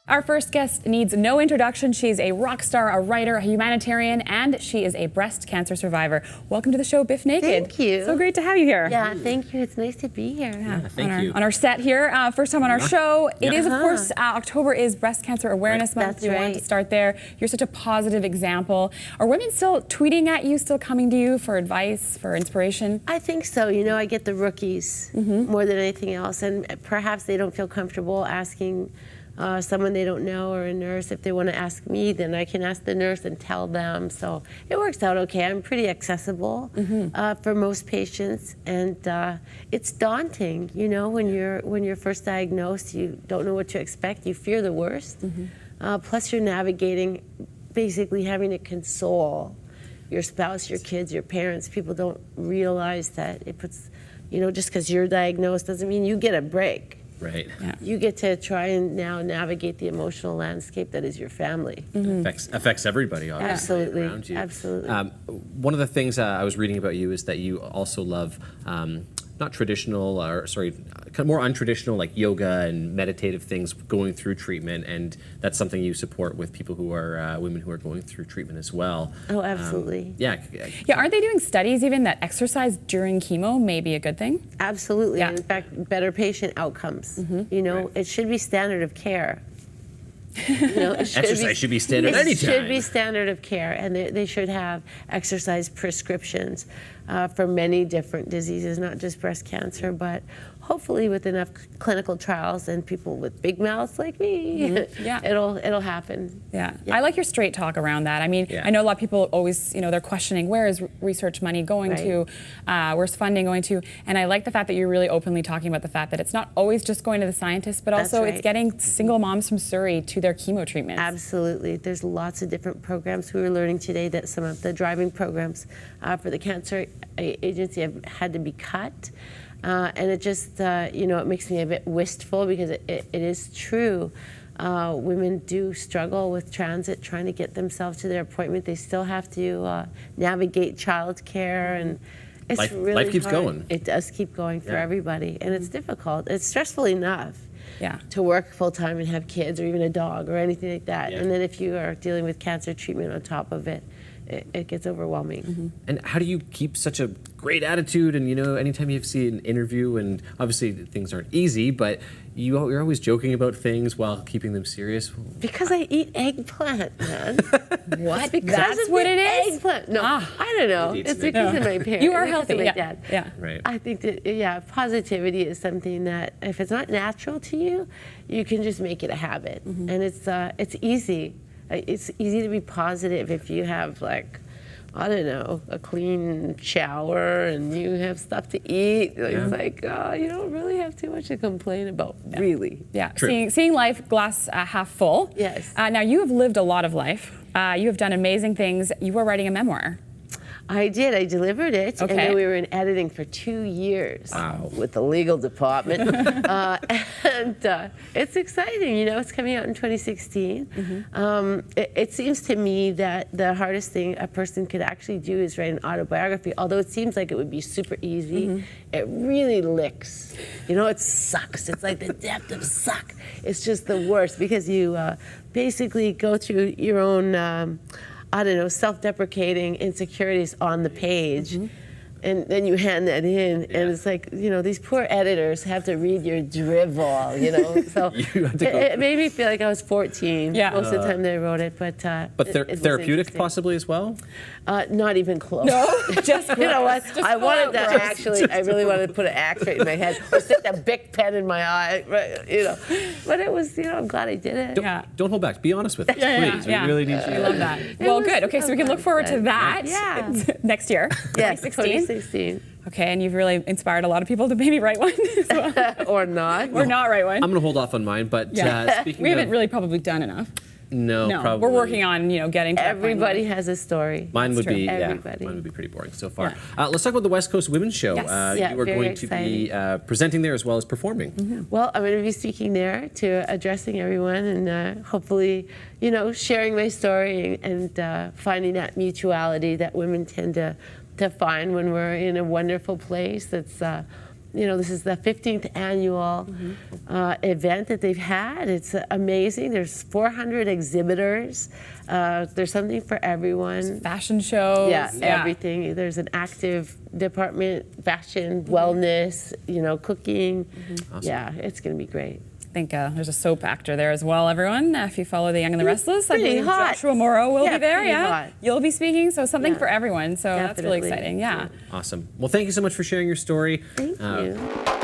Our first guest needs no introduction. She's a rock star, a writer, a humanitarian, and she is a breast cancer survivor. Welcome to the show, Bif Naked. Thank you. So great to have you here. Yeah, thank you. It's nice to be here. Yeah, thank you. On our set here, first time on our show. It is, of Uh-huh. course, October is Breast Cancer Awareness Month. That's We wanted right. to start there. You're such a positive example. Are women still tweeting at you, still coming to you for advice, for inspiration? I think so. You know, I get the rookies more than anything else, and perhaps they don't feel comfortable asking someone they don't know or a nurse. If they want to ask me, then I can ask the nurse and tell them. So it works out okay. I'm pretty accessible for most patients, and it's daunting. You know, when you're first diagnosed, you don't know what to expect. You fear the worst. Plus, you're navigating, basically having to console your spouse, your kids, your parents. People don't realize that it puts, you know, just because you're diagnosed doesn't mean you get a break. Right. Yeah. You get to try and now navigate the emotional landscape that is your family. Affects everybody, obviously, Absolutely, around you. absolutely. One of the things I was reading about you is that you also love not traditional, or sorry, kind of more untraditional, like yoga and meditative things going through treatment, and that's something you support with people who are women who are going through treatment as well. Oh, absolutely. Yeah, aren't they doing studies even that exercise during chemo may be a good thing? Absolutely. Yeah. In fact, better patient outcomes. You know, Right. it should be standard of care. You know, it should Exercise should be standard It anytime. should be standard of care, and they should have exercise prescriptions for many different diseases, not just breast cancer, but hopefully with enough clinical trials and people with big mouths like me, Yeah. it'll happen. Yeah. I like your straight talk around that. I mean, Yeah. I know a lot of people always, you know, they're questioning where is research money going Right. to, where's funding going to, and I like the fact that you're really openly talking about the fact that it's not always just going to the scientists, but That's also right. it's getting single moms from Surrey to their chemo treatments. Absolutely. There's lots of different programs. We were learning today that some of the driving programs for the cancer agency have had to be cut. And it just, you know, it makes me a bit wistful because it is true. Women do struggle with transit, trying to get themselves to their appointment. They still have to navigate childcare, and it's Life- really life keeps hard. going. It does keep going for Yeah. everybody, and it's difficult. It's stressful enough. Yeah. To work full time and have kids or even a dog or anything like that. Yeah. And then if you are dealing with cancer treatment on top of it, it gets overwhelming. And how do you keep such a great attitude? And, you know, anytime you see an interview, and obviously things aren't easy, but you're always joking about things while keeping them serious. Because I eat eggplant, man. What? Because That's of what the it is? Eggplant. No, I don't know. It eats It's the because of my parents. You are It's because healthy, of my yeah. dad. Yeah. Right. I think that, yeah, positivity is something that if it's not natural to you, you can just make it a habit. And it's easy. It's easy to be positive if you have, like, I don't know, a clean shower and you have stuff to eat. It's like, oh, you don't really have too much to complain about, really. Yeah, True. seeing life glass half full. Yes. Now, you have lived a lot of life. You have done amazing things. You are writing a memoir. I did. I delivered it, and Okay. then we were in editing for 2 years with the legal department. And it's exciting. You know, it's coming out in 2016. It seems to me that the hardest thing a person could actually do is write an autobiography. Although it seems like it would be super easy, it really licks. You know, it sucks. It's like the depth of suck. It's just the worst because you basically go through your own I don't know, self-deprecating insecurities on the page. And then you hand that in, and it's like, you know, these poor editors have to read your drivel, you know. So You have to go it made me feel like I was 14 Yeah. most of the time that I wrote it. But it was Therapeutic interesting. possibly as well? Not even close. No, just You know what? gross. I wanted to gross. actually, I really wanted to put an axe right in my head or stick a big pen in my eye, right, you know. But it was, you know, I'm glad I did it. Yeah. Don't hold back. Be honest with us, please. Yeah. We really need you. I love that. Well, was- good. Okay, so we can look forward to that Yeah. next year, Yes, 2016. 2016. Okay, and you've really inspired a lot of people to maybe write one as well. Or not. Or not write one. I'm going to hold off on mine, but speaking We haven't of... really probably done enough. No, No, probably. we're working on, you know, getting to that point. Everybody has a story. Mine would true. be Everybody. mine would be pretty boring so far. Yeah. Let's talk about the West Coast Women's Show. Yes. Yeah, you are very going to be presenting there as well as performing. Well, I'm going to be speaking there to addressing everyone and hopefully, you know, sharing my story and finding that mutuality that women tend to find when we're in a wonderful place that's you know, this is the 15th annual event that they've had. It's amazing. There's 400 exhibitors. There's something for everyone. Fashion shows. Yeah, everything. There's an active department, fashion, wellness, you know, cooking. Awesome. Yeah, it's going to be great. I think there's a soap actor there as well, everyone. If you follow The Young and the Restless, I pretty believe hot. Joshua Morrow will be there. pretty Yeah, hot. you'll be speaking, so something for everyone. So that's really Definitely. exciting. Yeah. Awesome. Well, thank you so much for sharing your story. Thank you.